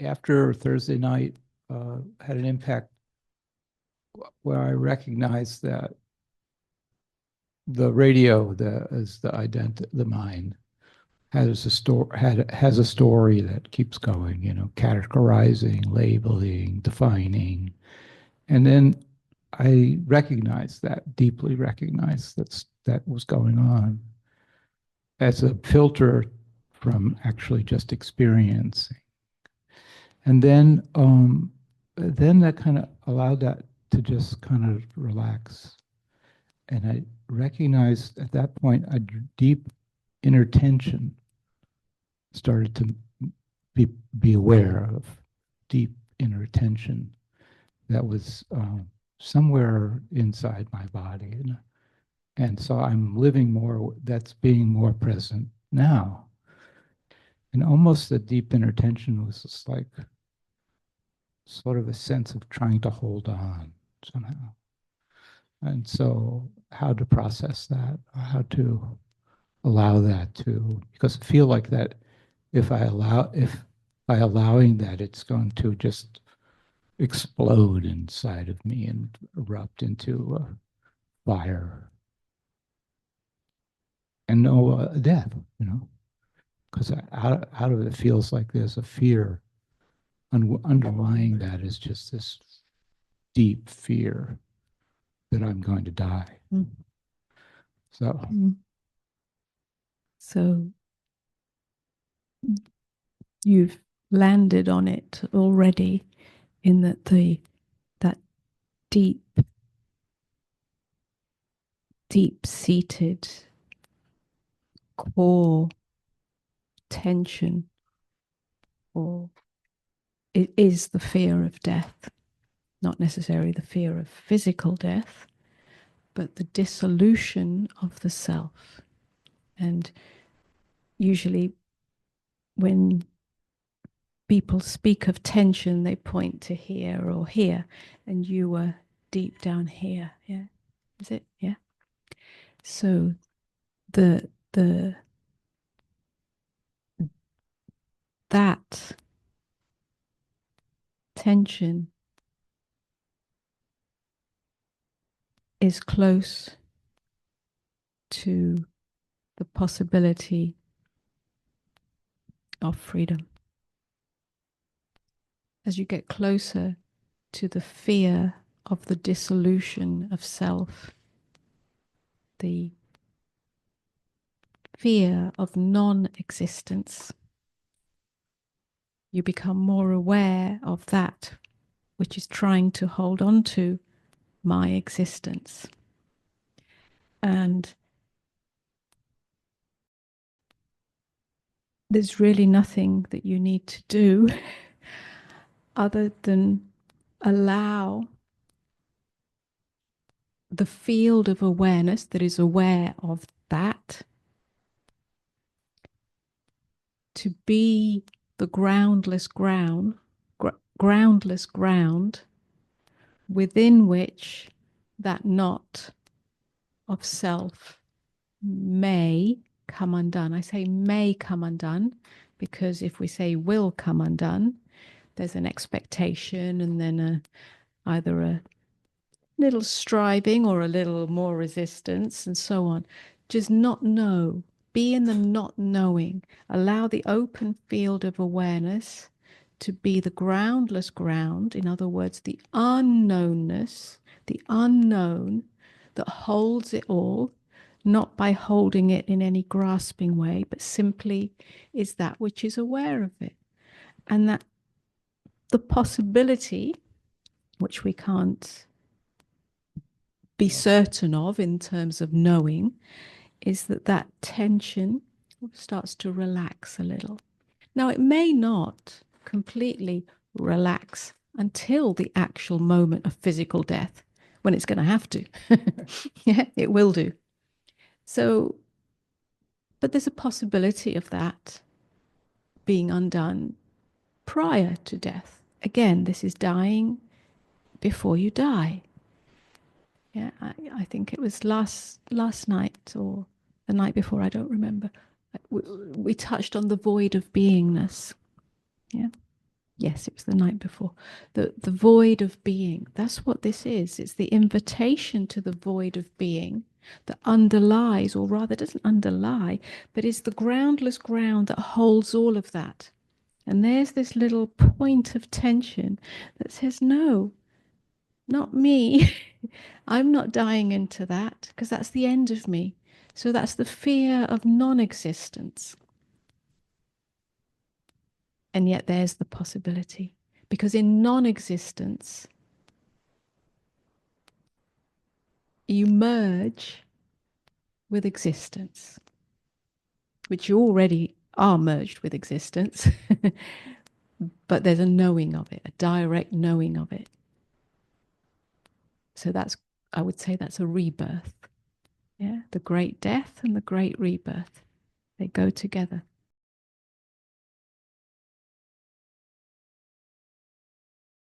after Thursday night had an impact where I recognized that the radio, the mind, has a story that keeps going. Categorizing, labeling, defining, and then I recognized that, deeply recognized that was going on as a filter from actually just experiencing. And then that kind of allowed that to just kind of relax. And I recognized at that point a deep inner tension started to be aware of, deep inner tension that was somewhere inside my body. And so I'm living more, that's being more present now. And almost the deep inner tension was just like sort of a sense of trying to hold on somehow. And so how to process that, how to allow that to, because I feel like that if by allowing that, it's going to just explode inside of me and erupt into a fire and no death, because out of it feels like there's a fear. Underlying that is just this deep fear that I'm going to die. Mm. So you've landed on it already, in that deep-seated core tension, or it is the fear of death, not necessarily the fear of physical death, but the dissolution of the self. And usually when people speak of tension, they point to here or here, and you were deep down here. Yeah, is it? Yeah. So that tension is close to the possibility of freedom. As you get closer to the fear of the dissolution of self, the fear of non-existence, you become more aware of that which is trying to hold on to my existence. And there's really nothing that you need to do other than allow the field of awareness that is aware of that to be the groundless ground within which that knot of self may come undone. I say may come undone because if we say will come undone, there's an expectation and then either a little striving or a little more resistance and so on. Just not know. Be in the not knowing. Allow the open field of awareness to be the groundless ground. In other words, the unknownness, the unknown that holds it all, not by holding it in any grasping way, but simply is that which is aware of it. And that the possibility, which we can't be certain of in terms of knowing, is that tension starts to relax a little. Now, it may not completely relax until the actual moment of physical death, when it's going to have to. Yeah, it will do. So, but there's a possibility of that being undone prior to death. Again, this is dying before you die. Yeah, I think it was last night or the night before, I don't remember. We touched on the void of beingness. Yeah. Yes, it was the night before. The void of being. That's what this is. It's the invitation to the void of being that underlies, or rather doesn't underlie, but is the groundless ground that holds all of that. And there's this little point of tension that says, no, not me. I'm not dying into that, because that's the end of me. So that's the fear of non-existence. And yet there's the possibility. Because in non-existence, you merge with existence, which you already are merged with existence. But there's a knowing of it, a direct knowing of it. So that's, I would say that's a rebirth. Yeah, the great death and the great rebirth, they go together.